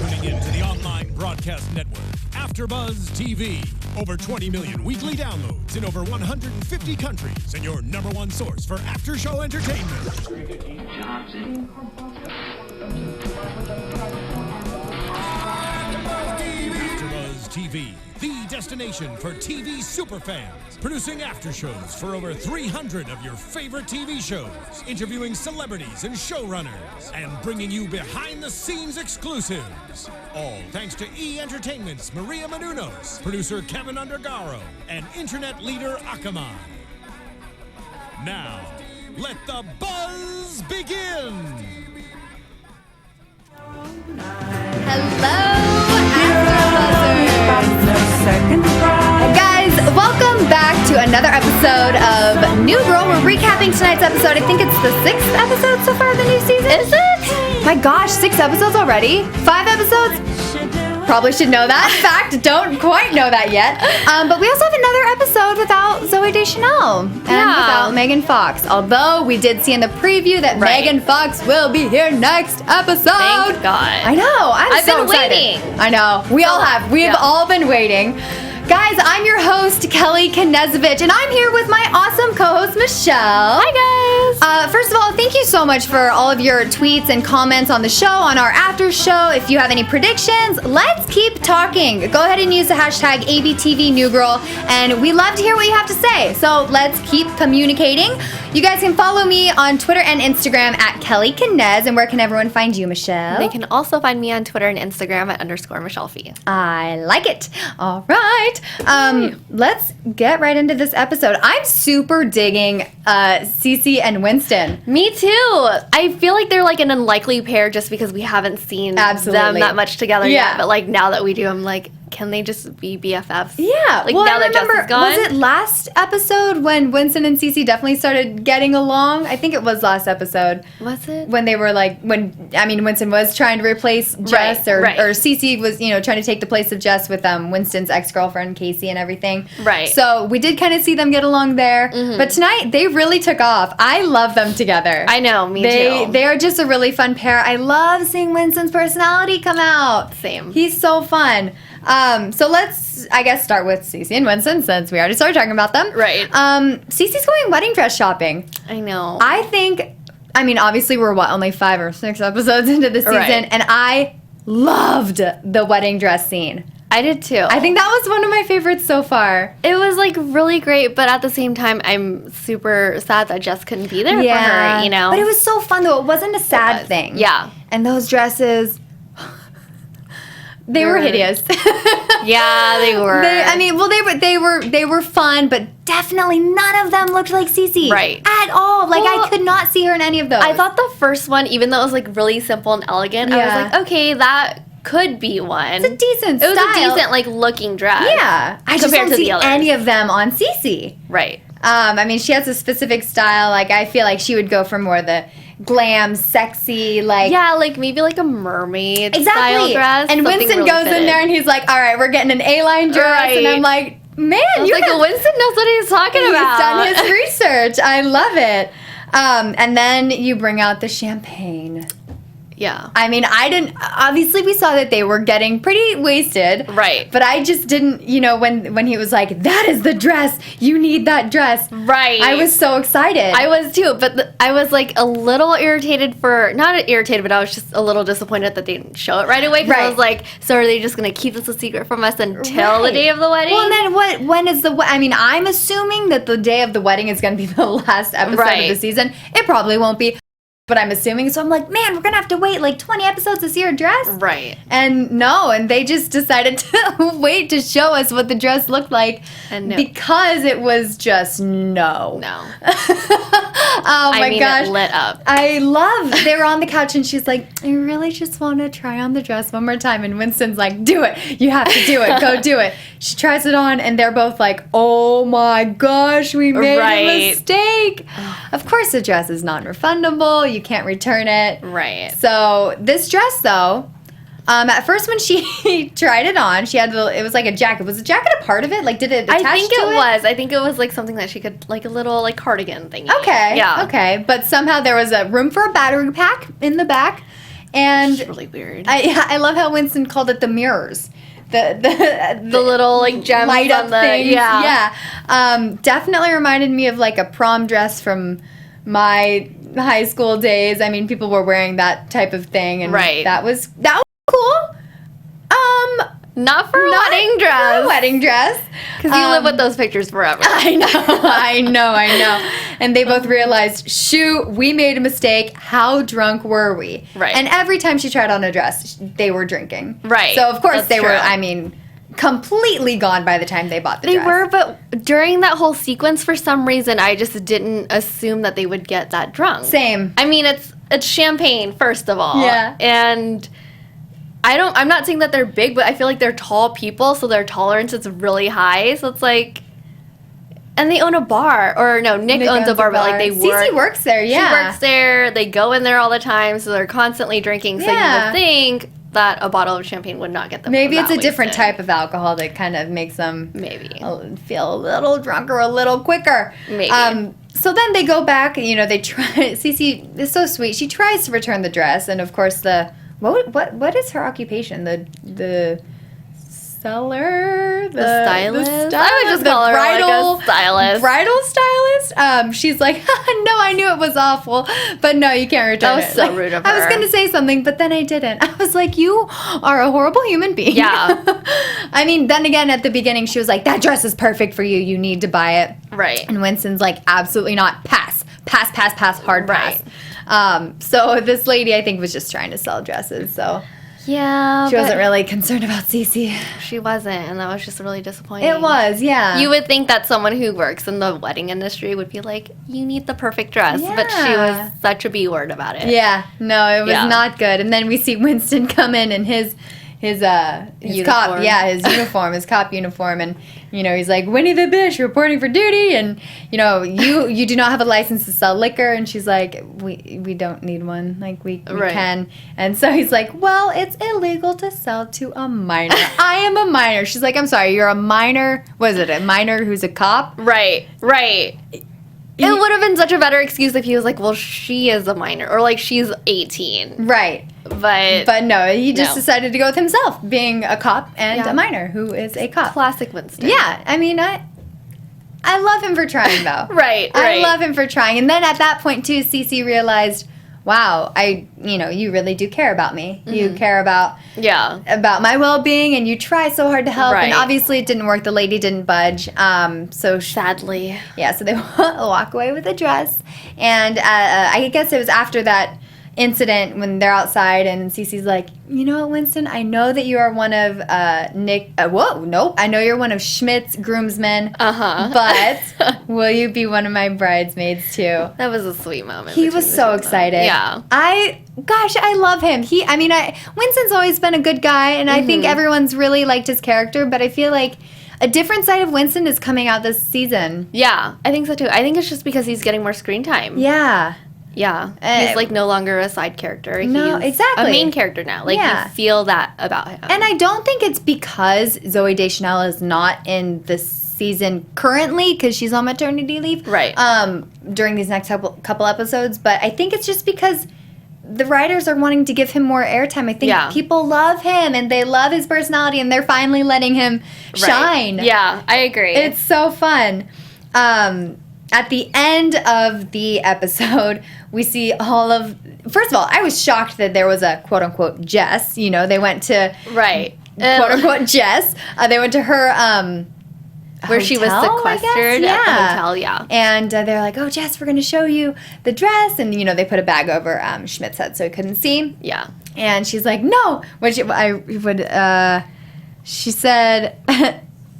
tuning in to the online broadcast network, AFTERBUZZ TV. Over 20 million weekly downloads in over 150 countries, and your number one source for after-show entertainment. AFTERBUZZ TV, the destination for TV superfans. Producing aftershows for over 300 of your favorite TV shows, interviewing celebrities and showrunners, and bringing you behind-the-scenes exclusives. All thanks to E! Entertainment's Maria Menounos, producer Kevin Undergaro, and internet leader Akamai. Now, let the buzz begin! Hello, AfterBuzzers! Guys, welcome back to another episode of New Girl. We're recapping tonight's episode. I think it's the 6th episode so far of the new season. Is it? My gosh, 6 episodes already? 5 episodes? Probably should know that. In fact, don't quite know that yet. But we also have another episode without Zooey Deschanel and without Megan Fox. Although we did see in the preview that Megan Fox will be here next episode. Thank God. I know. I've been excited. waiting. I know. We all have. We have all been waiting. Guys, I'm your host, Kellie Knezovich, and I'm here with my awesome co-host, Michelle. Hi, guys. First of all, thank you so much for all of your tweets and comments on the show, on our after show. If you have any predictions, let's keep talking. Go ahead and use the hashtag ABTVNewGirl, and we love to hear what you have to say. So let's keep communicating. You guys can follow me on Twitter and Instagram at Kellie Knez. And where can everyone find you, Michelle? They can also find me on Twitter and Instagram at _Michelle Phi. I like it. All right. Let's get right into this episode. I'm super digging Cece and Winston. Me too. I feel like they're like an unlikely pair just because we haven't seen them that much together yet. But like now that we do, I'm like, can they just be BFFs? Yeah. Like well, now I that remember, Jess is gone. was it last episode when Winston and Cece definitely started getting along? I think it was last episode. Was it? When they were like, Winston was trying to replace Jess or Cece was, trying to take the place of Jess with Winston's ex-girlfriend Casey and everything. Right. So we did kind of see them get along there. Mm-hmm. But tonight, they really took off. I love them together. I know, me too. They are just a really fun pair. I love seeing Winston's personality come out. Same. He's so fun. So let's, I guess, start with Cece and Winston since we already started talking about them. Right. Cece's going wedding dress shopping. I know. I think, obviously we're only 5 or 6 episodes into the season, and I loved the wedding dress scene. I did too. I think that was one of my favorites so far. It was like really great, but at the same time, I'm super sad that Jess couldn't be there for her, But it was so fun though. It wasn't a sad thing. Yeah. And those dresses... They were hideous. Yeah, they were. They were fun, but definitely none of them looked like Cece. Right. At all. Like, I could not see her in any of those. I thought the first one, even though it was like really simple and elegant, I was like, okay, that could be one. It's a decent style. It was a decent, like, looking dress. Yeah. I just don't see any of them on Cece. Right. She has a specific style. Like, I feel like she would go for more the glam, sexy, like... Yeah, like maybe like a mermaid style dress. And Winston goes in there and he's like, all right, we're getting an A-line dress. Right. And I'm like, man, Winston knows what he's talking about. He's done his research. I love it. And then you bring out the champagne. Yeah. Obviously we saw that they were getting pretty wasted. Right. But I just didn't, when he was like, that is the dress, you need that dress. Right. I was so excited. I was too, but I was like a little irritated not irritated, but I was just a little disappointed that they didn't show it right away. Because I was like, so are they just going to keep this a secret from us until the day of the wedding? Well, then when is I'm assuming that the day of the wedding is going to be the last episode of the season. It probably won't be. But I'm assuming, so I'm like, man, we're going to have to wait like 20 episodes to see her dress? Right. And they just decided to wait to show us what the dress looked like. And because it was just no. Oh my gosh. It lit up. They were on the couch and she's like, I really just want to try on the dress one more time. And Winston's like, do it. You have to do it. Go do it. She tries it on and they're both like, oh my gosh, we made a mistake. Of course the dress is non-refundable. You can't return it. Right. So this dress though, at first when she tried it on, she had it was like a jacket. Was the jacket a part of it? Like, did it attach to it? I think it was like something that she could, like a little like cardigan thingy. Okay. Yeah. Okay. But somehow there was a room for a battery pack in the back. And It's really weird. I love how Winston called it the mirrors. The little like gems light up on the things. Yeah. Definitely reminded me of like a prom dress from my high school days. I mean, people were wearing that type of thing, and that was cool. Not for a wedding dress. For a wedding dress. Because you live with those pictures forever. I know. And they both realized, shoot, we made a mistake. How drunk were we? Right. And every time she tried on a dress, they were drinking. Right. So, of course, That's were, true. I mean, completely gone by the time they bought the dress. They were, but during that whole sequence, for some reason, I just didn't assume that they would get that drunk. Same. I mean, it's champagne, first of all. Yeah. And I'm not saying that they're big, but I feel like they're tall people, so their tolerance is really high. So it's like, and they own a bar, or no, Nick owns a bar, but like they work. Cece works there, She works there. They go in there all the time, so they're constantly drinking. So you would think that a bottle of champagne would not get them. Maybe it's a different wasted. type of alcohol that kind of makes them feel a little drunker, a little quicker. Maybe. So then they go back, you know, they try. Cece is so sweet. She tries to return the dress, and of course what is her occupation? The seller? The stylist? I would just call her bridal, like a stylist. Bridal stylist? She's like, no, I knew it was awful, but no, you can't return it. That was so rude of her. I was going to say something, but then I didn't. I was like, you are a horrible human being. Yeah. I mean, then again, at the beginning, she was like, that dress is perfect for you. You need to buy it. Right. And Winston's like, absolutely not. Pass, hard pass. So this lady, I think, was just trying to sell dresses, so yeah, she wasn't really concerned about Cece. She wasn't, and that was just really disappointing. It was, yeah. You would think that someone who works in the wedding industry would be like, you need the perfect dress, but she was such a B-word about it. Yeah, no, it was not good. And then we see Winston come in his uniform. His uniform, his cop uniform, and you know, he's like, Winnie the Bish reporting for duty, and you know, you do not have a license to sell liquor, and she's like, we don't need one, like we can, and so he's like, well, it's illegal to sell to a minor. I am a minor. She's like, I'm sorry, you're a minor. Was it a minor who's a cop? Right. It would have been such a better excuse if he was like, well, she is a minor, or like she's 18. Right. But no, he just decided to go with himself, being a cop and a minor who is a cop. Classic Winston. Yeah, I mean, I love him for trying, though. Right. I love him for trying. And then at that point, too, Cece realized, wow, you really do care about me. Mm-hmm. You care about my well-being, and you try so hard to help. Right. And obviously it didn't work. The lady didn't budge. Sadly. Yeah, so they walk away with a dress. And I guess it was after that incident when they're outside, and Cece's like, you know what, Winston, I know that you are one of I know you're one of Schmidt's groomsmen, but will you be one of my bridesmaids too? That was a sweet moment. He was so excited. Yeah. I love him. Winston's always been a good guy, and I think everyone's really liked his character, but I feel like a different side of Winston is coming out this season. Yeah, I think so too. I think it's just because he's getting more screen time. Yeah. Yeah, he's like no longer a side character. No, he's exactly. a main character now. Like you feel that about him. And I don't think it's because Zooey Deschanel is not in the season currently because she's on maternity leave. Right. During these next couple episodes, but I think it's just because the writers are wanting to give him more airtime. I think people love him and they love his personality, and they're finally letting him shine. Yeah, I agree. It's so fun. At the end of the episode, we see first of all, I was shocked that there was a quote-unquote Jess. You know, they went to quote-unquote Jess. They went to her where hotel, she was sequestered at the hotel, And they're like, oh, Jess, we're going to show you the dress. And, you know, they put a bag over Schmidt's head so he couldn't see. Yeah. And she's like, no. She said,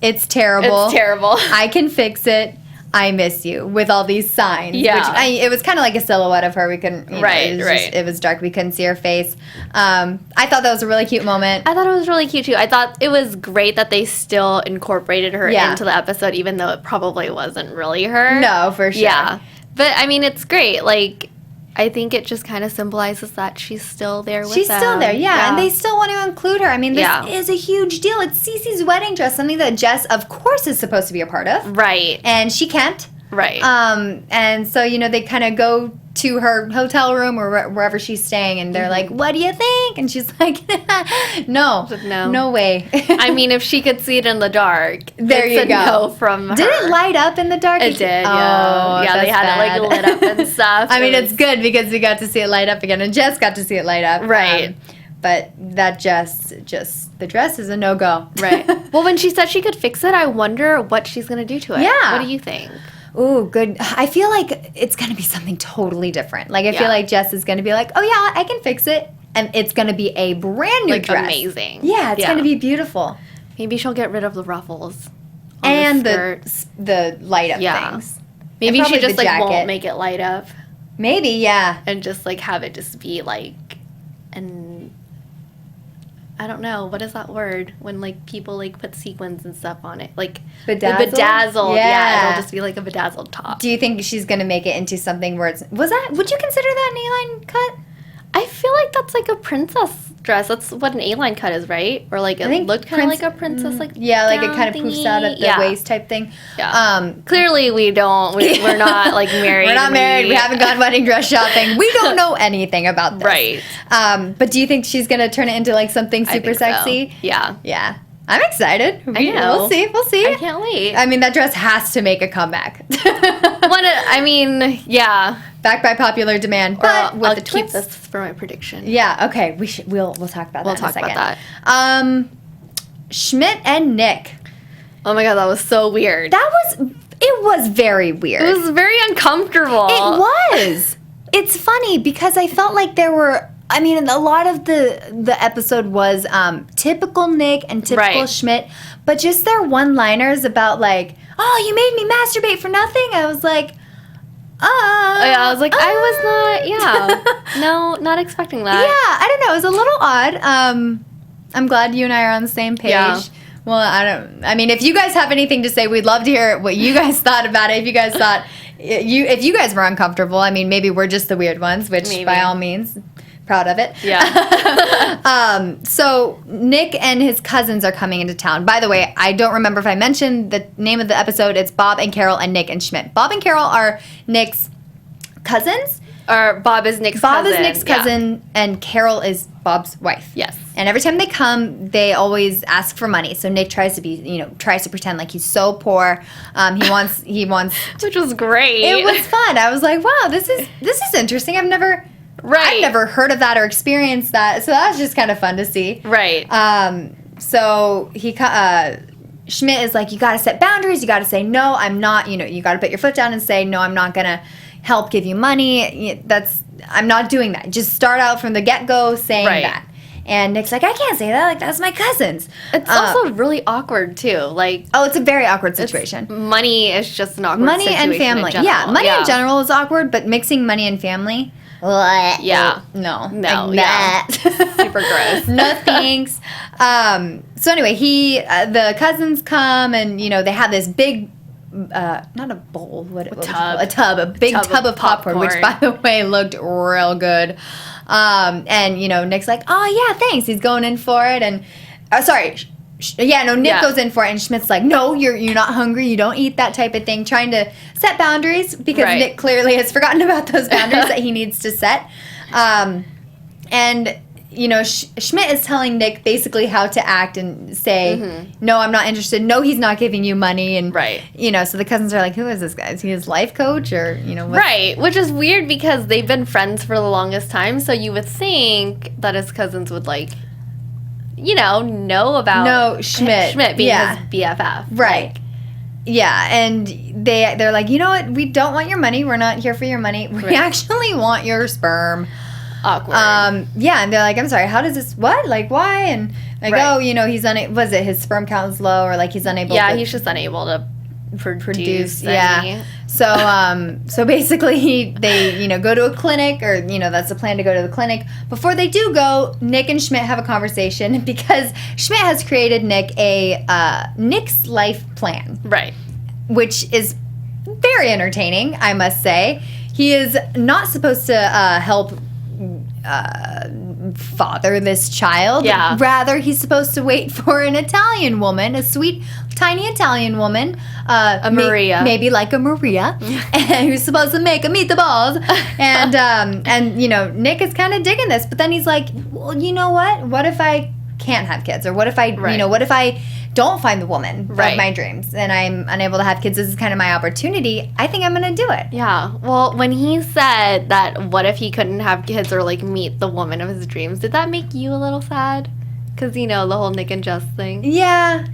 it's terrible. It's terrible. I can fix it. I miss you, with all these signs. Yeah. It was kind of like a silhouette of her. We couldn't, it was dark. We couldn't see her face. I thought that was a really cute moment. I thought it was really cute, too. I thought it was great that they still incorporated her into the episode, even though it probably wasn't really her. No, for sure. Yeah. But, I mean, it's great. Like, I think it just kind of symbolizes that she's still there with them. She's still there, and they still want to include her. I mean, this is a huge deal. It's Cece's wedding dress, something that Jess, of course, is supposed to be a part of. Right. And she can't. Right. And so, you know, they kind of go to her hotel room or wherever she's staying, and they're like, "What do you think?" And she's like, "No way." I mean, if she could see it in the dark, there you go. No from her. Did it light up in the dark? It did. Oh, yeah. They had it like lit up and stuff. I mean, it's good because we got to see it light up again, and Jess got to see it light up. Right. But that just the dress is a no-go. Right. Well, when she said she could fix it, I wonder what she's going to do to it. Yeah. What do you think? Ooh, good. I feel like it's going to be something totally different. Like, I feel like Jess is going to be like, oh, yeah, I can fix it. And it's going to be a brand new dress. Amazing. Yeah, it's going to be beautiful. Maybe she'll get rid of the ruffles. And the light-up things. Maybe she just, like, won't make it light up. Maybe, yeah. And just, like, have it just be, like, I don't know. What is that word? When, like, people, like, put sequins and stuff on it. Like, bedazzled? Bedazzled. Yeah, it'll just be, like, a bedazzled top. Do you think she's going to make it into something where it's... would you consider that an A-line cut? I feel like that's, like, a princess dress. That's what an A-line cut is, right? Or, like, it looked kind of like a princess, like, yeah, like it kind of poofs out at the waist type thing. Yeah. Clearly, we're not, like, married. We're not married. We haven't gone wedding dress shopping. We don't know anything about this. Right. But do you think she's going to turn it into, like, something super sexy? So. Yeah. Yeah. I'm excited. I know. We'll see. I can't wait. I mean, that dress has to make a comeback. Yeah. Back by popular demand, but with I'll the keep twist. this for my prediction. Yeah, okay. We'll talk about that in a second. We'll talk about that. Schmidt and Nick. Oh my god, that was so weird. It was very weird. It was very uncomfortable. It was. It's funny because I felt like there were... I mean, a lot of the episode was typical Nick and typical Schmidt, but just their one-liners about, like, oh, you made me masturbate for nothing? I was like... I was like, I was not, not expecting that. Yeah, I don't know. It was a little odd. I'm glad you and I are on the same page. Yeah. Well, I mean, if you guys have anything to say, we'd love to hear what you guys thought about it. If you guys thought, if you guys were uncomfortable, I mean, maybe we're just the weird ones, which by all means, proud of it. Yeah. So Nick and his cousins are coming into town. By the way, I don't remember if I mentioned the name of the episode. It's Bob and Carol and Nick and Schmidt. Bob and Carol are Nick's cousins. Or Bob is Nick's cousin. Bob is Nick's cousin, and Carol is Bob's wife. Yes. And every time they come, they always ask for money. So Nick tries to pretend like he's so poor. He wants, which was great. It was fun. I was like, wow, this is interesting. I've never heard of that or experienced that. So that was just kind of fun to see. Right. So Schmidt is like, you got to set boundaries. You got to say, no, I'm not, you got to put your foot down and say, no, I'm not going to help give you money. I'm not doing that. Just start out from the get-go saying that. And Nick's like, I can't say that. Like, that's my cousins. It's also really awkward, too. Like, it's a very awkward situation. Money is just an awkward situation. Money and family. Money in general is awkward, but mixing money and family... Yeah. No. Like, super gross. No thanks. So anyway, the cousins come and, they have this big, not a bowl, a big tub of popcorn, which by the way looked real good. And, Nick's like, oh yeah, thanks. He's going in for it. And, Nick goes in for it, and Schmidt's like, no, you're not hungry, you don't eat that type of thing, trying to set boundaries, because Nick clearly has forgotten about those boundaries that he needs to set. And, Schmidt is telling Nick basically how to act and say, no, I'm not interested, no, he's not giving you money, and, so the cousins are like, who is this guy? Is he his life coach, or, Right, which is weird, because they've been friends for the longest time, so you would think that his cousins would, like... know about Schmidt being his BFF. Right. And they're like, you know what? We don't want your money. We're not here for your money. We actually want your sperm. Awkward. And they're like, I'm sorry, how does this, what? Like, why? And like, he's was it his sperm count is low, or like he's unable to... he's just unable to produce any. Yeah. So basically they, go to a clinic, or, that's the plan, to go to the clinic. Before they do go, Nick and Schmidt have a conversation, because Schmidt has created Nick Nick's life plan. Right. Which is very entertaining, I must say. He is not supposed to help father this child. Yeah. Rather, he's supposed to wait for an Italian woman, a sweet, tiny Italian woman. A Maria. Maybe like a Maria, who's supposed to make a meatballs. And, you know, Nick is kind of digging this. But then he's like, well, you know what? What if I can't have kids? Or what if I, you know, what if I don't find the woman of my dreams and I'm unable to have kids? This is kind of my opportunity. I think I'm going to do it. Yeah. Well, when he said that what if he couldn't have kids or, like, meet the woman of his dreams, did that make you a little sad? Because, you know, the whole Nick and Jess thing. Yeah.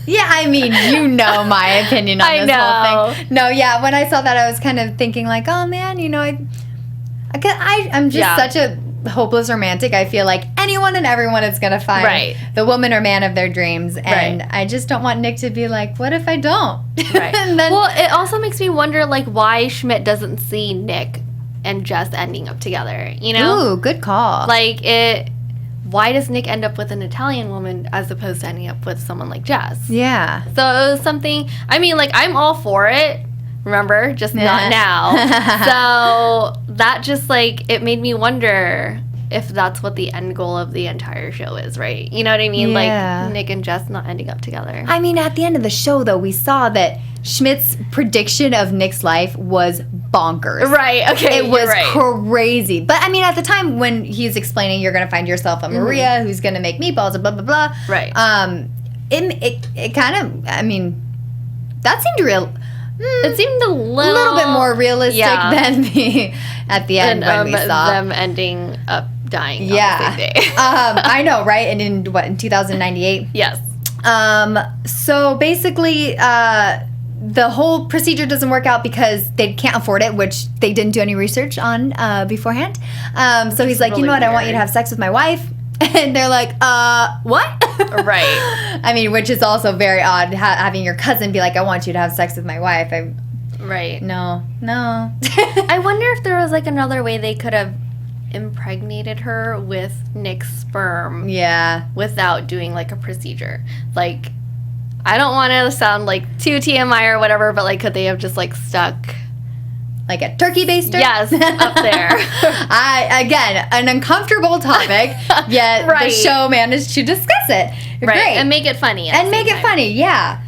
Yeah, I mean, you know my opinion on this whole thing. No, yeah, when I saw that, I was kind of thinking, like, oh, man, you know, I'm just such a hopeless romantic. I feel like anyone and everyone is going to find the woman or man of their dreams. And I just don't want Nick to be like, what if I don't? Right. And then, well, it also makes me wonder, like, why Schmidt doesn't see Nick and Jess ending up together, you know? Ooh, good call. Like, why does Nick end up with an Italian woman as opposed to ending up with someone like Jess? Yeah. So it was something, I mean, like, I'm all for it. Remember? Just not now. So that just, like, it made me wonder if that's what the end goal of the entire show is, right? You know what I mean? Yeah. Like, Nick and Jess not ending up together. I mean, at the end of the show, though, we saw that Schmidt's prediction of Nick's life was bonkers. Right, okay. It was crazy. But, I mean, at the time when he's explaining you're going to find yourself a Maria who's going to make meatballs and blah, blah, blah. Right. It kind of, I mean, that seemed real. It seemed a little bit more realistic than at the end when we saw them ending up dying on the same day. I know, right? And in 2098? Yes. So basically, the whole procedure doesn't work out because they can't afford it, which they didn't do any research on beforehand. So he's like, you know what? I want you to have sex with my wife. And they're like, what? Right. I mean, which is also very odd, having your cousin be like, I want you to have sex with my wife. Right. No. I wonder if there was, like, another way they could have impregnated her with Nick's sperm. Yeah. Without doing, like, a procedure. Like, I don't want to sound, like, too TMI or whatever, but, like, could they have just, like, stuck... Like a turkey baster? Yes, up there. Again, an uncomfortable topic, yet the show managed to discuss it. Right, Great. and make it funny. And make it funny, yeah.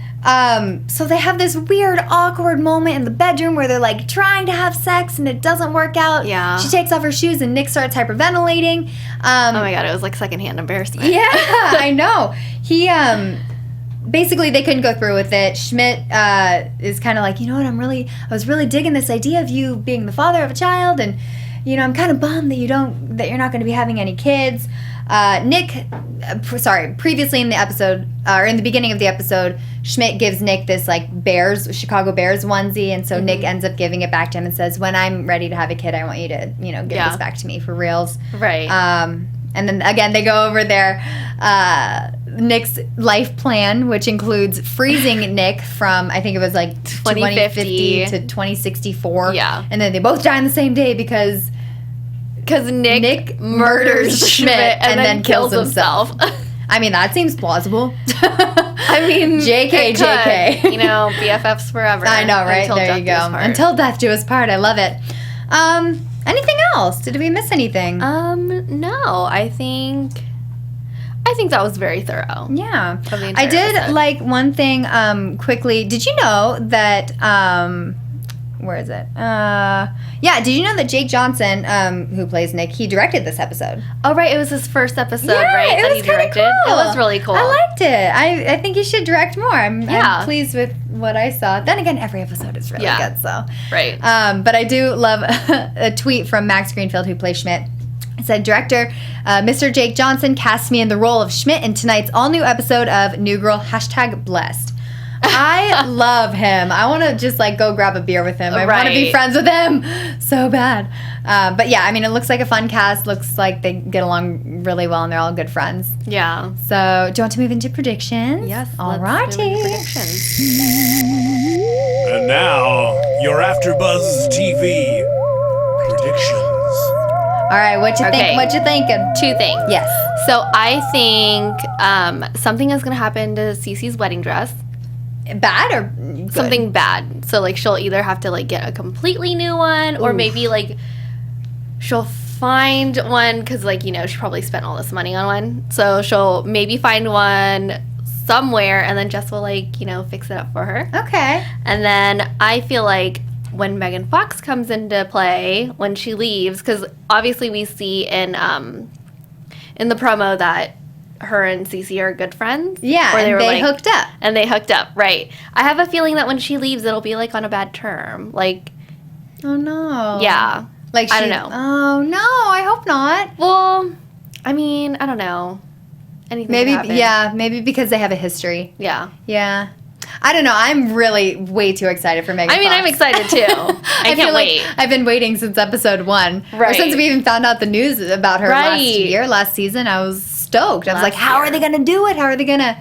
So they have this weird, awkward moment in the bedroom where they're, like, trying to have sex and it doesn't work out. Yeah. She takes off her shoes and Nick starts hyperventilating. Oh, my God, it was, like, secondhand embarrassment. Yeah, I know. He, basically, they couldn't go through with it. Schmidt is kind of like, you know what, I was really digging this idea of you being the father of a child, and, you know, I'm kind of bummed that you're not going to be having any kids. Previously in the episode, or in the beginning of the episode, Schmidt gives Nick this, like, Chicago Bears onesie, and so Nick ends up giving it back to him and says, when I'm ready to have a kid, I want you to, you know, give this back to me for reals. Right. And then, again, they go over their Nick's life plan, which includes freezing Nick from, I think it was, like, 2050 to 2064. Yeah. And then they both die on the same day because Nick murders Schmidt and then kills himself. I mean, that seems plausible. I mean, JK. You know, BFFs forever. I know, right? There you go. Until death do us part. I love it. Anything else? Did we miss anything? No. I think that was very thorough. Yeah. I did like one thing quickly. Did you know that where is it? Yeah, did you know that Jake Johnson, who plays Nick, he directed this episode? Oh, right. It was his first episode, right? That he directed. Cool. It was really cool. I liked it. I think you should direct more. I'm pleased with what I saw. Then again, every episode is really good, so. Right. But I do love a tweet from Max Greenfield, who plays Schmidt. It said, director, Mr. Jake Johnson cast me in the role of Schmidt in tonight's all-new episode of New Girl, #blessed. I love him. I want to just, like, go grab a beer with him. I want to be friends with him so bad. But, yeah, I mean, it looks like a fun cast. Looks like they get along really well, and they're all good friends. Yeah. So, do you want to move into predictions? Yes. All righty. Predictions. And now, your AFTERBUZZ TV predictions. All right, what you think? What you thinking? Two things. Yes. So, I think something is going to happen to Cece's wedding dress. Bad or good? Something bad. So, like, she'll either have to, like, get a completely new one, or maybe, like, she'll find one, because, like, you know, she probably spent all this money on one. So she'll maybe find one somewhere, and then Jess will, like, you know, fix it up for her. Okay. And then I feel like when Megan Fox comes into play, when she leaves, because obviously we see in the promo that her and Cece are good friends. Yeah, or they hooked up. And they hooked up, right. I have a feeling that when she leaves, it'll be, like, on a bad term. Like... Oh, no. Yeah. Like, I don't know. Oh, no, I hope not. Well, I mean, I don't know. Anything Maybe, could happen. yeah, maybe because they have a history. Yeah. Yeah. I don't know. I'm really way too excited for Megan Fox. I'm excited, too. I can't wait. Like I've been waiting since episode 1. Right. Or since we even found out the news about her last season. I was stoked. I was like, how are they going to do it? How are they going to...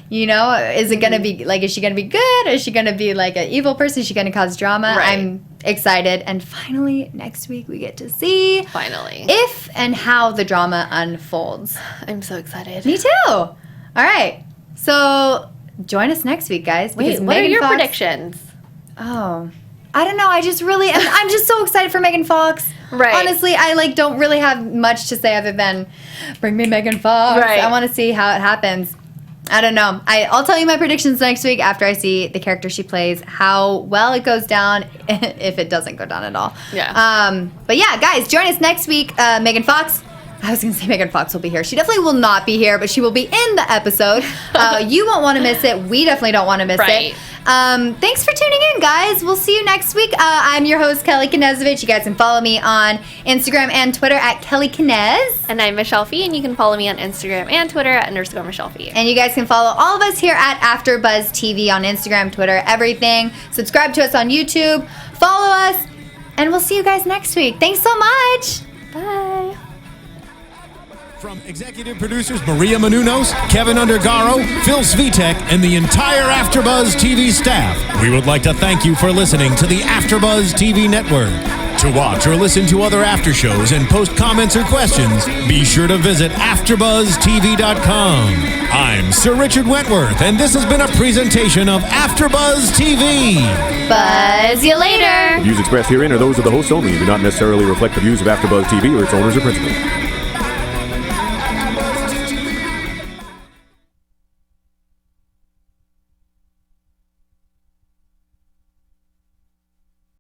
You know, is it going to be, like, is she going to be good? Is she going to be, like, an evil person? Is she going to cause drama? Right. I'm excited. And finally, next week, we get to see... Finally. If and how the drama unfolds. I'm so excited. Me too. All right. So, join us next week, guys. Wait, what are your predictions? Oh. I don't know. I just really... I'm just so excited for Megan Fox. Right. Honestly, I, like, don't really have much to say other than, bring me Megan Fox. Right. I want to see how it happens. I don't know. I'll tell you my predictions next week after I see the character she plays, how well it goes down, if it doesn't go down at all. Yeah. But yeah, guys, join us next week. Megan Fox. I was going to say Megan Fox will be here. She definitely will not be here, but she will be in the episode. You won't want to miss it. We definitely don't want to miss it. Thanks for tuning in, guys. We'll see you next week. I'm your host, Kellie Knezovich. You guys can follow me on Instagram and Twitter at Kellie Knez. And I'm Michelle Phi, and you can follow me on Instagram and Twitter at _Michelle Phi. And you guys can follow all of us here at AfterBuzz TV on Instagram, Twitter, everything. Subscribe to us on YouTube. Follow us. And we'll see you guys next week. Thanks so much. Bye. From executive producers Maria Menounos, Kevin Undergaro, Phil Svitek, and the entire AfterBuzz TV staff, we would like to thank you for listening to the AfterBuzz TV network. To watch or listen to other after shows and post comments or questions, be sure to visit AfterBuzzTV.com. I'm Sir Richard Wentworth, and this has been a presentation of AfterBuzz TV. Buzz you later. The views expressed herein are those of the hosts only and do not necessarily reflect the views of AfterBuzz TV or its owners or principals.